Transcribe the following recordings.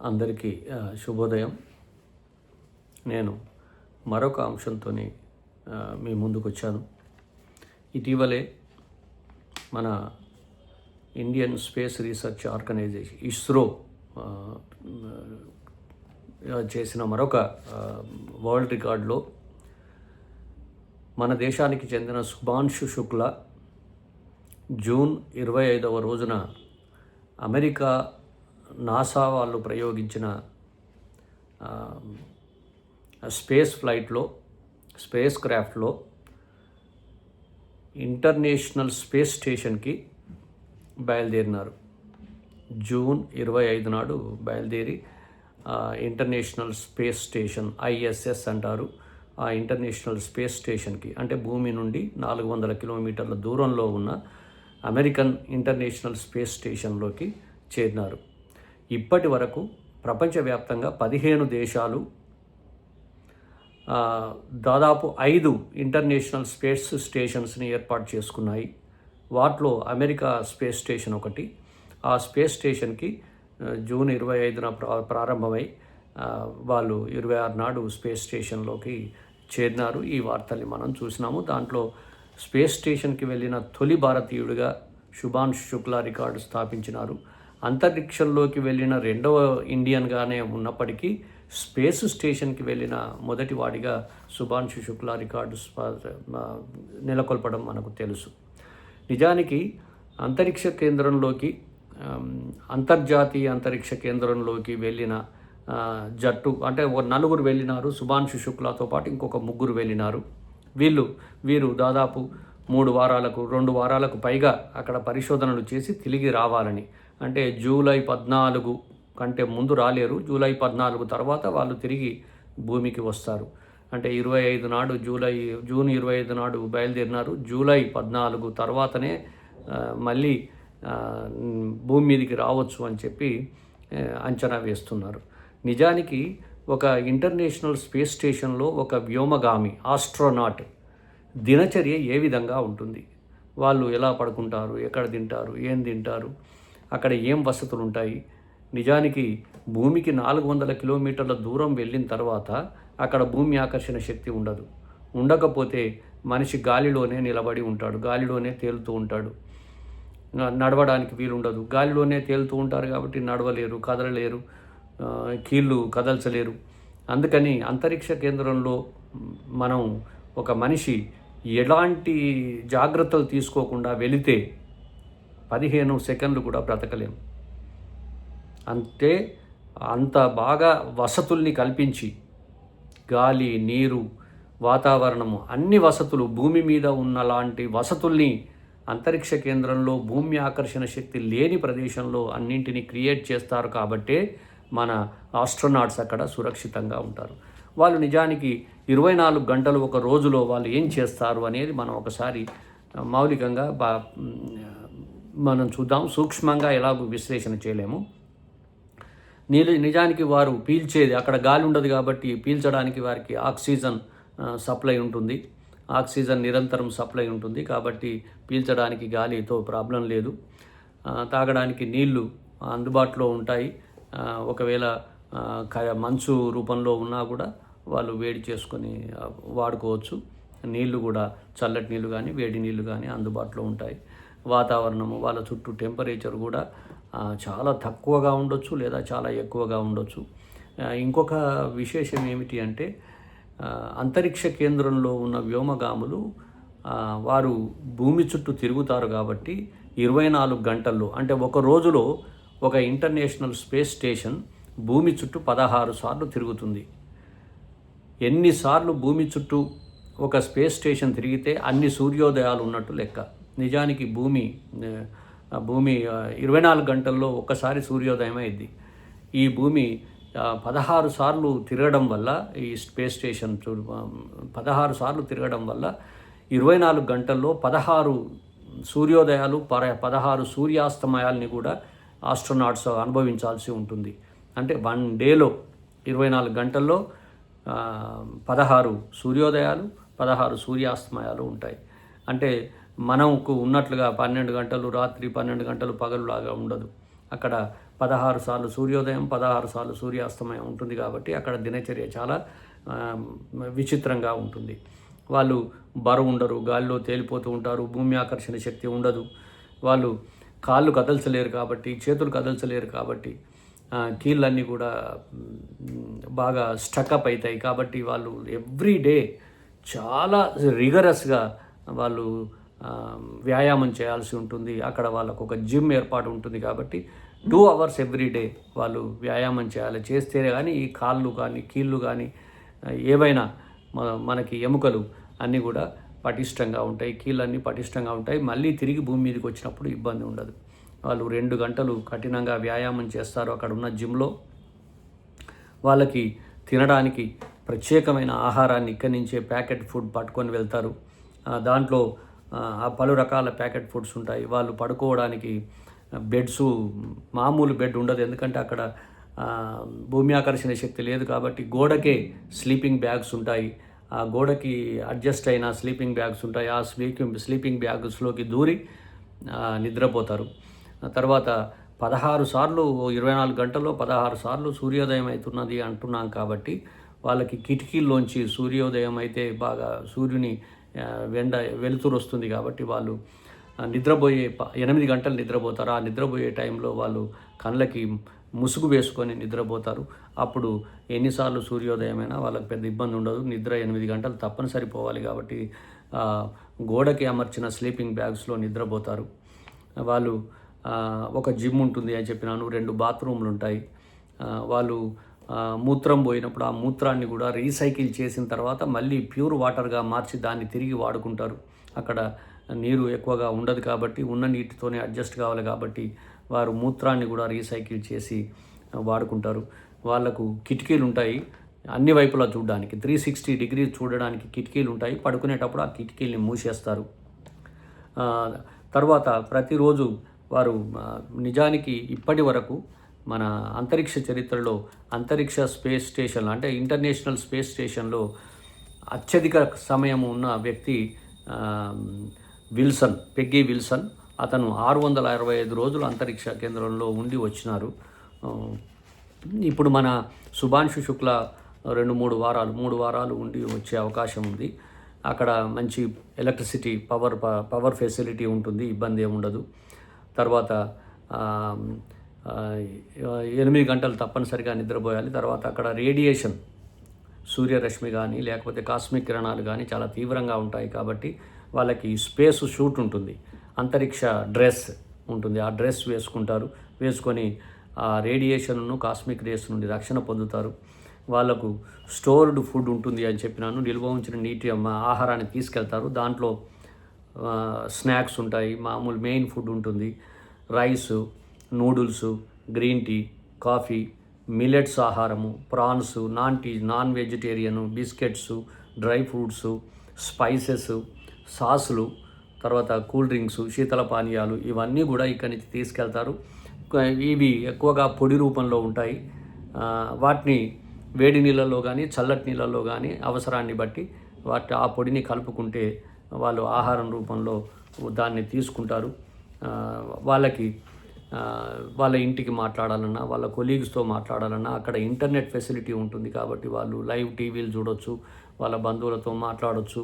అందరికీ శుభోదయం. నేను మరొక అంశంతో మీ ముందుకు వచ్చాను. ఇటీవలే మన Indian space research organisation ISRO చేసిన మరొక వరల్డ్ రికార్డులో మన దేశానికి చెందిన శుభాంశు శుక్లా జూన్ 25వ రోజున అమెరికా నాసా వాళ్ళు ప్రయోగించిన స్పేస్ క్రాఫ్ట్లో ఇంటర్నేషనల్ స్పేస్ స్టేషన్కి బయలుదేరినారు. జూన్ 25 నాడు బయలుదేరి ఇంటర్నేషనల్ స్పేస్ స్టేషన్ ISS అంటారు. ఆ ఇంటర్నేషనల్ స్పేస్ స్టేషన్కి అంటే భూమి నుండి 400 కిలోమీటర్ల దూరంలో ఉన్న అమెరికన్ ఇంటర్నేషనల్ స్పేస్ స్టేషన్లోకి చేరినారు. ఇప్పటి వరకు ప్రపంచవ్యాప్తంగా 15 దేశాలు దాదాపు 5 ఇంటర్నేషనల్ స్పేస్ స్టేషన్స్ని ఏర్పాటు చేసుకున్నాయి. వాటిలో అమెరికా స్పేస్ స్టేషన్ ఒకటి. ఆ స్పేస్ స్టేషన్కి జూన్ 25న ప్రారంభమై వాళ్ళు 26 నాడు స్పేస్ స్టేషన్లోకి చేరినారు. ఈ వార్తల్ని మనం చూసినాము. దాంట్లో స్పేస్ స్టేషన్కి వెళ్ళిన తొలి భారతీయుడిగా శుభాంశు శుక్లా రికార్డు స్థాపించినారు. అంతరిక్షంలోకి వెళ్ళిన రెండవ ఇండియన్గానే ఉన్నప్పటికీ స్పేస్ స్టేషన్కి వెళ్ళిన మొదటి వాడిగా శుభాంశు శుక్లా రికార్డు నెలకొల్పడం మనకు తెలుసు. నిజానికి అంతరిక్ష కేంద్రంలోకి అంతర్జాతీయ అంతరిక్ష కేంద్రంలోకి వెళ్ళిన జట్టు అంటే ఒక 4 వెళ్ళినారు. శుభాంశు శుక్లాతో పాటు ఇంకొక 3 వెళ్ళినారు. వీరు దాదాపు 2 వారాలకు పైగా అక్కడ పరిశోధనలు చేసి తిరిగి రావాలని, అంటే జూలై 14 కంటే ముందు రాలేరు. జూలై 14 తర్వాత వాళ్ళు తిరిగి భూమికి వస్తారు. అంటే 25 నాడు జూన్ 25 నాడు బయలుదేరినారు. జూలై 14 తర్వాతనే మళ్ళీ భూమి మీదకి రావచ్చు అని చెప్పి అంచనా వేస్తున్నారు. నిజానికి ఒక ఇంటర్నేషనల్ స్పేస్ స్టేషన్లో ఒక వ్యోమగామి ఆస్ట్రోనాట్ దినచర్య ఏ విధంగా ఉంటుంది? వాళ్ళు ఎలా పడుకుంటారు, ఎక్కడ తింటారు, ఏం తింటారు, అక్కడ ఏం వసతులు ఉంటాయి? నిజానికి భూమికి 400 కిలోమీటర్ల దూరం వెళ్ళిన తర్వాత అక్కడ భూమి ఆకర్షణ శక్తి ఉండకపోతే మనిషి గాలిలోనే నిలబడి ఉంటాడు, గాలిలోనే తేలుతూ ఉంటాడు. నడవడానికి వీలుండదు. గాలిలోనే తేలుతూ ఉంటారు కాబట్టి నడవలేరు, కదలలేరు, కీళ్ళు కదల్చలేరు. అందుకని అంతరిక్ష కేంద్రంలో మనం ఒక మనిషి ఎలాంటి జాగ్రత్తలు తీసుకోకుండా వెళితే 15 సెకండ్లు కూడా బ్రతకలేము. అంత బాగా వసతుల్ని కల్పించి గాలి, నీరు, వాతావరణము, అన్ని వసతులు భూమి మీద ఉన్న లాంటి వసతుల్ని అంతరిక్ష కేంద్రంలో భూమి ఆకర్షణ శక్తి లేని ప్రదేశంలో అన్నింటినీ క్రియేట్ చేస్తారు. కాబట్టే మన ఆస్ట్రోనాట్స్ అక్కడ సురక్షితంగా ఉంటారు. వాళ్ళు నిజానికి 24 గంటలు ఒక రోజులో వాళ్ళు ఏం చేస్తారు అనేది మనం ఒకసారి మౌలికంగా మనం చూద్దాం. సూక్ష్మంగా ఎలాగో విశ్లేషణ చేయలేము. నిజానికి వారు పీల్చేది అక్కడ గాలి ఉండదు కాబట్టి పీల్చడానికి వారికి ఆక్సిజన్ సప్లై ఉంటుంది. ఆక్సిజన్ నిరంతరం సప్లై ఉంటుంది కాబట్టి పీల్చడానికి గాలితో ప్రాబ్లం లేదు. తాగడానికి నీళ్లు అందుబాటులో ఉంటాయి. ఒకవేళ మంచు రూపంలో ఉన్నా కూడా వాళ్ళు వేడి చేసుకొని వాడుకోవచ్చు. నీళ్లు కూడా చల్లటి నీళ్ళు కానీ వేడి నీళ్ళు కానీ అందుబాటులో ఉంటాయి. వాతావరణము వాళ్ళ చుట్టూ టెంపరేచర్ కూడా చాలా తక్కువగా ఉండొచ్చు లేదా చాలా ఎక్కువగా ఉండొచ్చు. ఇంకొక విశేషం ఏమిటి అంటే అంతరిక్ష కేంద్రంలో ఉన్న వ్యోమగాములు వారు భూమి చుట్టూ తిరుగుతారు కాబట్టి 24 గంటల్లో అంటే ఒక రోజులో ఒక ఇంటర్నేషనల్ స్పేస్ స్టేషన్ భూమి చుట్టూ 16 సార్లు తిరుగుతుంది. ఎన్నిసార్లు భూమి చుట్టూ ఒక స్పేస్ స్టేషన్ తిరిగితే అన్ని సూర్యోదయాలు ఉన్నట్టు లెక్క. నిజానికి భూమి 24 గంటల్లో ఒక్కసారి సూర్యోదయం అయింది. ఈ భూమి 16 సార్లు తిరగడం వల్ల ఈ స్పేస్ స్టేషన్ 16 సార్లు తిరగడం వల్ల 24 గంటల్లో 16 సూర్యోదయాలు 16 సూర్యాస్తమయాల్ని కూడా ఆస్ట్రోనాట్స్ అనుభవించాల్సి ఉంటుంది. అంటే 1 డేలో 24 గంటల్లో 16 సూర్యోదయాలు 16 సూర్యాస్తమయాలు ఉంటాయి. అంటే మనకు ఉన్నట్లుగా 12 గంటలు రాత్రి 12 గంటలు పగలులాగా ఉండదు. అక్కడ 16 సార్లు సూర్యోదయం, 16 సార్లు సూర్యాస్తమయం ఉంటుంది కాబట్టి అక్కడ దినచర్య చాలా విచిత్రంగా ఉంటుంది. వాళ్ళు బరువు ఉండరు, గాలిలో తేలిపోతూ ఉంటారు, భూమి ఆకర్షణ శక్తి ఉండదు. వాళ్ళు కాళ్ళు కదల్చలేరు కాబట్టి, చేతులు కదల్చలేరు కాబట్టి, కీళ్ళన్నీ కూడా బాగా స్టకప్ అవుతాయి. కాబట్టి వాళ్ళు ఎవ్రీ డే చాలా రిగరస్గా వాళ్ళు వ్యాయామం చేయాల్సి ఉంటుంది. అక్కడ వాళ్ళకు ఒక జిమ్ ఏర్పాటు ఉంటుంది కాబట్టి 2 hours ఎవ్రీ డే వాళ్ళు వ్యాయామం చేయాలి. చేస్తేనే కానీ ఈ కాళ్ళు కానీ కీళ్ళు కానీ ఏవైనా మనకి ఎముకలు అన్నీ కూడా పటిష్టంగా ఉంటాయి, కీళ్ళన్నీ పటిష్టంగా ఉంటాయి. మళ్ళీ తిరిగి భూమి మీదకి వచ్చినప్పుడు ఇబ్బంది ఉండదు. వాళ్ళు 2 గంటలు కఠినంగా వ్యాయామం చేస్తారు అక్కడ ఉన్న జిమ్లో. వాళ్ళకి తినడానికి ప్రత్యేకమైన ఆహారాన్ని ఇక్కడి నుంచే ప్యాకెట్ ఫుడ్ పట్టుకొని వెళ్తారు. దాంట్లో పలు రకాల ప్యాకెట్ ఫుడ్స్ ఉంటాయి. వాళ్ళు పడుకోవడానికి బెడ్స్ మామూలు బెడ్ ఉండదు, ఎందుకంటే అక్కడ భూమి ఆకర్షణ శక్తి లేదు కాబట్టి గోడకే స్లీపింగ్ బ్యాగ్స్ ఉంటాయి. ఆ గోడకి అడ్జస్ట్ అయిన స్లీపింగ్ బ్యాగ్స్ ఉంటాయి. ఆ స్లీపింగ్ బ్యాగ్స్లోకి దూరి నిద్రపోతారు. తర్వాత 16 సార్లు 24 గంటల్లో 16 సార్లు సూర్యోదయం అవుతున్నది అంటున్నాం కాబట్టి వాళ్ళకి కిటికీల్లోంచి సూర్యోదయం అయితే బాగా సూర్యుని వెలుతురు వస్తుంది కాబట్టి వాళ్ళు నిద్రపోయే 8 గంటలు నిద్రపోతారు. ఆ నిద్రపోయే టైంలో వాళ్ళు కళ్ళకి ముసుగు వేసుకొని నిద్రపోతారు. అప్పుడు ఎన్నిసార్లు సూర్యోదయమైనా వాళ్ళకి పెద్ద ఇబ్బంది ఉండదు. నిద్ర 8 గంటలు తప్పనిసరి పోవాలి కాబట్టి గోడకి అమర్చిన స్లీపింగ్ బ్యాగ్స్లో నిద్రపోతారు. వాళ్ళు ఒక జిమ్ ఉంటుంది అని చెప్పినాను, 2 బాత్రూమ్లు ఉంటాయి. వాళ్ళు మూత్రం పోయినప్పుడు ఆ మూత్రాన్ని కూడా రీసైకిల్ చేసిన తర్వాత మళ్ళీ ప్యూర్ వాటర్గా మార్చి దాన్ని తిరిగి వాడుకుంటారు. అక్కడ నీరు ఎక్కువగా ఉండదు కాబట్టి ఉన్న నీటితోనే అడ్జస్ట్ కావాలి కాబట్టి వారు మూత్రాన్ని కూడా రీసైకిల్ చేసి వాడుకుంటారు. వాళ్ళకు కిటికీలు ఉంటాయి అన్ని వైపులా చూడడానికి, 360 degrees చూడడానికి కిటికీలు ఉంటాయి. పడుకునేటప్పుడు ఆ కిటికీల్ని మూసేస్తారు. తర్వాత ప్రతిరోజు వారు నిజానికి ఇప్పటి వరకు మన అంతరిక్ష చరిత్రలో అంతరిక్ష స్పేస్ స్టేషన్ అంటే ఇంటర్నేషనల్ స్పేస్ స్టేషన్లో అత్యధిక సమయం ఉన్న వ్యక్తి పెగ్గీ విల్సన్. అతను 665 రోజులు అంతరిక్ష కేంద్రంలో ఉండి వచ్చినారు. ఇప్పుడు మన శుభాంశు శుక్ల 3 వారాలు ఉండి వచ్చే అవకాశం ఉంది. అక్కడ మంచి ఎలక్ట్రిసిటీ పవర్ ఫెసిలిటీ ఉంటుంది, ఇబ్బంది ఏమి ఉండదు. తర్వాత 8 గంటలు తప్పనిసరిగా నిద్రపోయాలి. తర్వాత అక్కడ రేడియేషన్, సూర్యరశ్మి కానీ లేకపోతే కాస్మిక్ కిరణాలు కానీ చాలా తీవ్రంగా ఉంటాయి కాబట్టి వాళ్ళకి స్పేస్ షూట్ ఉంటుంది, అంతరిక్ష డ్రెస్ ఉంటుంది. ఆ డ్రెస్ వేసుకొని ఆ రేడియేషన్ను కాస్మిక్ రేస్ నుండి రక్షణ పొందుతారు. వాళ్ళకు స్టోర్డ్ ఫుడ్ ఉంటుంది అని చెప్పినాను, నిల్వ ఉంచిన నీటి ఆహారాన్ని తీసుకెళ్తారు. దాంట్లో స్నాక్స్ ఉంటాయి, మామూలు మెయిన్ ఫుడ్ ఉంటుంది, rice, noodles, green tea, coffee, millets ఆహారము, prawns, non vegetarian, biscuits, dry fruits, spices, సాసులు, తర్వాత కూల్ డ్రింక్స్, శీతల పానీయాలు ఇవన్నీ కూడా ఇక్కడి నుంచి తీసుకెళ్తారు. ఇవి ఎక్కువగా పొడి రూపంలో ఉంటాయి. వాటిని వేడి నీళ్ళల్లో కానీ చల్లటి నీళ్ళల్లో కానీ అవసరాన్ని బట్టి ఆ పొడిని కలుపుకుంటే వాళ్ళు ఆహారం రూపంలో దాన్ని తీసుకుంటారు. వాళ్ళ ఇంటికి మాట్లాడాలన్నా, వాళ్ళ కొలీగ్స్తో మాట్లాడాలన్నా అక్కడ ఇంటర్నెట్ ఫెసిలిటీ ఉంటుంది కాబట్టి వాళ్ళు లైవ్ టీవీలు చూడొచ్చు, వాళ్ళ బంధువులతో మాట్లాడొచ్చు,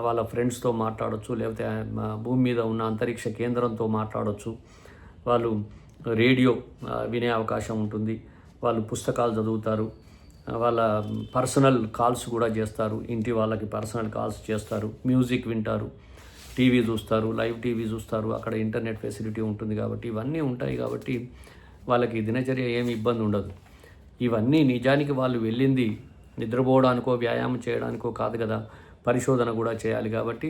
వాళ్ళ ఫ్రెండ్స్తో మాట్లాడొచ్చు, లేకపోతే భూమి మీద ఉన్న అంతరిక్ష కేంద్రంతో మాట్లాడొచ్చు. వాళ్ళు రేడియో వినే అవకాశం ఉంటుంది, వాళ్ళు పుస్తకాలు చదువుతారు, వాళ్ళ పర్సనల్ కాల్స్ కూడా చేస్తారు, ఇంటి వాళ్ళకి పర్సనల్ కాల్స్ చేస్తారు, మ్యూజిక్ వింటారు, టీవీ చూస్తారు, లైవ్ టీవీ చూస్తారు. అక్కడ ఇంటర్నెట్ ఫెసిలిటీ ఉంటుంది కాబట్టి ఇవన్నీ ఉంటాయి కాబట్టి వాళ్ళకి దినచర్య ఏమి ఇబ్బంది ఉండదు. ఇవన్నీ నిజానికి వాళ్ళు వెళ్ళింది నిద్రపోవడానికో వ్యాయామం చేయడానికో కాదు కదా, పరిశోధన కూడా చేయాలి కాబట్టి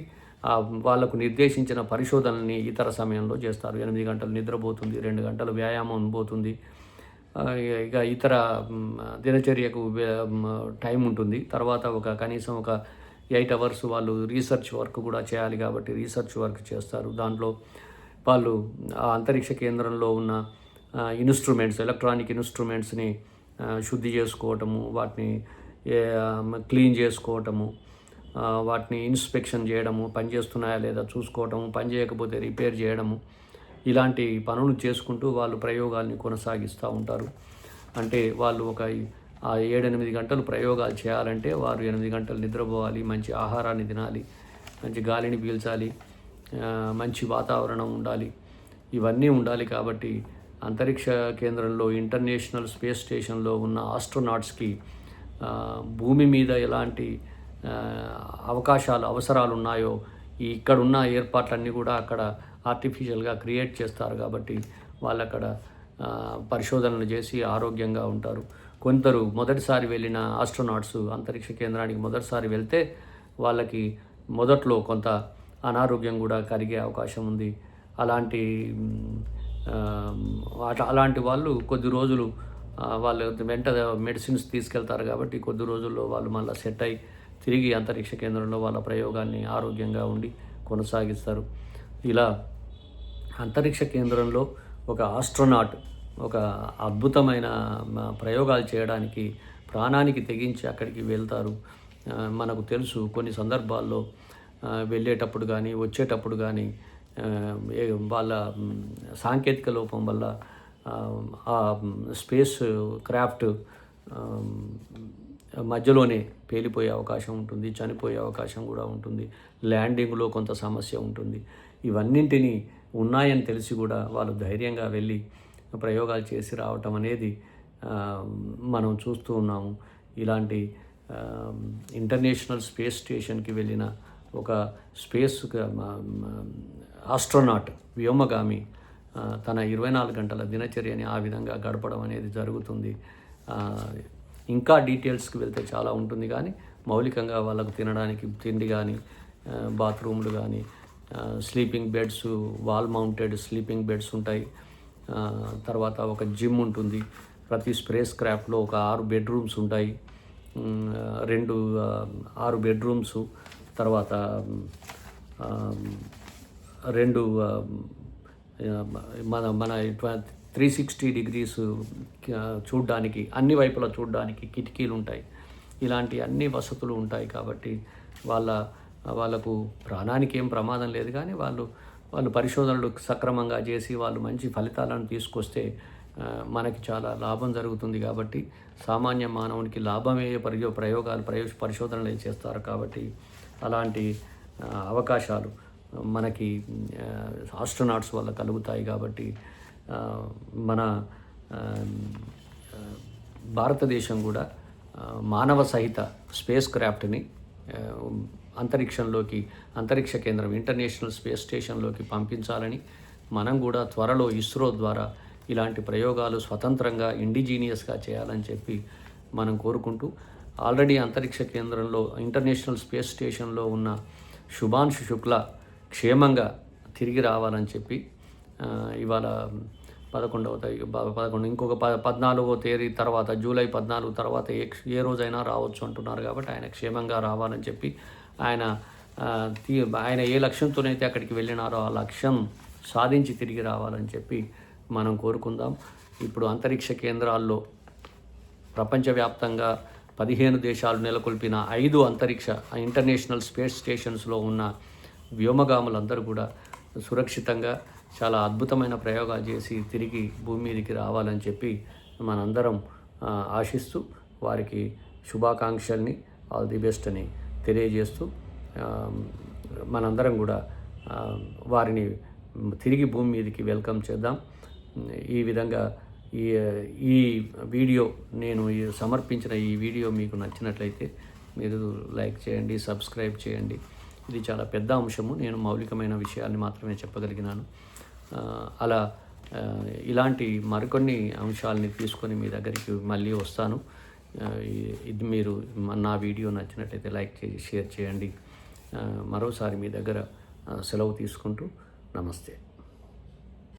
వాళ్ళకు నిర్దేశించిన పరిశోధనల్ని ఇతర సమయంలో చేస్తారు. 8 గంటలు నిద్రపోతుంది, 2 గంటలు వ్యాయామం పోతుంది, ఇక ఇతర దినచర్యకు టైం ఉంటుంది. తర్వాత కనీసం ఒక 8 hours వాళ్ళు రీసెర్చ్ వర్క్ కూడా చేయాలి కాబట్టి రీసెర్చ్ వర్క్ చేస్తారు. దాంట్లో వాళ్ళు ఆ అంతరిక్ష కేంద్రంలో ఉన్న ఎలక్ట్రానిక్ ఇన్స్ట్రుమెంట్స్ని శుద్ధి చేసుకోవటము, వాటిని క్లీన్ చేసుకోవటము, వాటిని ఇన్స్పెక్షన్ చేయడము, పనిచేస్తున్నాయా లేదా చూసుకోవటము, పని చేయకపోతే రిపేర్ చేయడము, ఇలాంటి పనులు చేసుకుంటూ వాళ్ళు ప్రయోగాల్ని కొనసాగిస్తూ ఉంటారు. అంటే వాళ్ళు ఒక 7-8 గంటలు ప్రయోగాలు చేయాలంటే వారు 8 గంటలు నిద్రపోవాలి, మంచి ఆహారాన్ని తినాలి, మంచి గాలిని పీల్చాలి, మంచి వాతావరణం ఉండాలి, ఇవన్నీ ఉండాలి. కాబట్టి అంతరిక్ష కేంద్రంలో ఇంటర్నేషనల్ స్పేస్ స్టేషన్లో ఉన్న ఆస్ట్రోనాట్స్కి భూమి మీద ఎలాంటి అవసరాలు ఉన్నాయో ఇక్కడున్న ఏర్పాట్లన్నీ కూడా అక్కడ ఆర్టిఫిషియల్గా క్రియేట్ చేస్తారు. కాబట్టి వాళ్ళు అక్కడ పరిశోధనలు చేసి ఆరోగ్యంగా ఉంటారు. కొందరు మొదటిసారి వెళ్ళిన ఆస్ట్రోనాట్స్ అంతరిక్ష కేంద్రానికి మొదటిసారి వెళ్తే వాళ్ళకి మొదట్లో కొంత అనారోగ్యం కూడా కలిగే అవకాశం ఉంది. అలాంటి వాళ్ళు కొద్ది రోజులు వాళ్ళు వెంట మెడిసిన్స్ తీసుకెళ్తారు. కాబట్టి కొద్ది రోజుల్లో వాళ్ళు మళ్ళీ సెట్ అయ్యి తిరిగి అంతరిక్ష కేంద్రంలో వాళ్ళ ప్రయోగాన్ని ఆరోగ్యంగా ఉండి కొనసాగిస్తారు. ఇలా అంతరిక్ష కేంద్రంలో ఒక ఆస్ట్రోనాట్ ఒక అద్భుతమైన ప్రయోగాలు చేయడానికి ప్రాణానికి తెగించి అక్కడికి వెళ్తారు. మనకు తెలుసు కొన్ని సందర్భాల్లో వెళ్ళేటప్పుడు కానీ వచ్చేటప్పుడు కానీ వాళ్ళ సాంకేతిక లోపం వల్ల ఆ స్పేస్ క్రాఫ్ట్ మధ్యలోనే పేలిపోయే అవకాశం ఉంటుంది, చనిపోయే అవకాశం కూడా ఉంటుంది, ల్యాండింగ్లో కొంత సమస్య ఉంటుంది. ఇవన్నింటినీ ఉన్నాయని తెలిసి కూడా వాళ్ళు ధైర్యంగా వెళ్ళి ప్రయోగాలు చేసి రావటం అనేది మనం చూస్తూ ఉన్నాము. ఇలాంటి ఇంటర్నేషనల్ స్పేస్ స్టేషన్కి వెళ్ళిన ఒక స్పేస్ ఆస్ట్రోనాట్ వ్యోమగామి తన 24 గంటల దినచర్యని ఆ విధంగా గడపడం అనేది జరుగుతుంది. ఇంకా డీటెయిల్స్కి వెళ్తే చాలా ఉంటుంది, కానీ మౌలికంగా వాళ్ళకు తినడానికి తిండి కానీ, బాత్రూమ్లు కానీ, sleeping beds, wall mounted sleeping beds ఉంటాయి. తర్వాత ఒక జిమ్ ఉంటుంది. ప్రతి స్పేస్ క్రాఫ్ట్లో ఒక 6 బెడ్రూమ్స్ ఉంటాయి. 6 బెడ్రూమ్స్, తర్వాత 2 మన 360 డిగ్రీస్ చూడడానికి, అన్ని వైపులా చూడడానికి కిటికీలు ఉంటాయి. ఇలాంటి అన్ని వసతులు ఉంటాయి. కాబట్టి వాళ్ళకు ప్రాణానికి ఏం ప్రమాదం లేదు, కానీ వాళ్ళు పరిశోధనలు సక్రమంగా చేసి వాళ్ళు మంచి ఫలితాలను తీసుకొస్తే మనకి చాలా లాభం జరుగుతుంది. కాబట్టి సామాన్య మానవునికి లాభమయ్యే పరిశోధనలు చేస్తారు. కాబట్టి అలాంటి అవకాశాలు మనకి ఆస్ట్రోనాట్స్ వల్ల కలుగుతాయి. కాబట్టి మన భారతదేశం కూడా మానవ సహిత స్పేస్ క్రాఫ్ట్ని అంతరిక్ష కేంద్రం ఇంటర్నేషనల్ స్పేస్ స్టేషన్లోకి పంపించాలని, మనం కూడా త్వరలో ఇస్రో ద్వారా ఇలాంటి ప్రయోగాలు స్వతంత్రంగా ఇండిజీనియస్గా చేయాలని చెప్పి మనం కోరుకుంటూ, ఆల్రెడీ అంతరిక్ష కేంద్రంలో ఇంటర్నేషనల్ స్పేస్ స్టేషన్లో ఉన్న శుభాంశు శుక్లా క్షేమంగా తిరిగి రావాలని చెప్పి ఇవాళ 11 ఇంకొక 14వ తేదీ తర్వాత, జూలై 14 తర్వాత ఏ రోజైనా రావచ్చు అంటున్నారు. కాబట్టి ఆయన క్షేమంగా రావాలని చెప్పి ఆయన ఏ లక్ష్యంతోనైతే అక్కడికి వెళ్ళినారో ఆ లక్ష్యం సాధించి తిరిగి రావాలని చెప్పి మనం కోరుకుందాం. ఇప్పుడు అంతరిక్ష కేంద్రాల్లో ప్రపంచవ్యాప్తంగా 15 దేశాలు నెలకొల్పిన 5 ఇంటర్నేషనల్ స్పేస్ స్టేషన్స్లో ఉన్న వ్యోమగాములందరూ కూడా సురక్షితంగా చాలా అద్భుతమైన ప్రయోగాలు చేసి తిరిగి భూమి మీదకి రావాలని చెప్పి మనందరం ఆశిస్తూ వారికి శుభాకాంక్షల్ని, ఆల్ ది బెస్ట్ అని తెలియజేస్తూ మనందరం కూడా వారిని తిరిగి భూమి మీదకి వెల్కమ్ చేద్దాం. ఈ విధంగా ఈ వీడియో నేను సమర్పించిన ఈ వీడియో మీకు నచ్చినట్లయితే మీరు లైక్ చేయండి, సబ్స్క్రైబ్ చేయండి. ఇది చాలా పెద్ద అంశము, నేను మౌలికమైన విషయాన్ని మాత్రమే చెప్పగలిగినాను. అలా ఇలాంటి మరికొన్ని అంశాలని తీసుకొని మీ దగ్గరికి మళ్ళీ వస్తాను. ఇది మీరు నా వీడియో నచ్చినట్లయితే లైక్ చేసి షేర్ చేయండి. మరోసారి మీ దగ్గర సెలవు తీసుకుంటూ నమస్తే.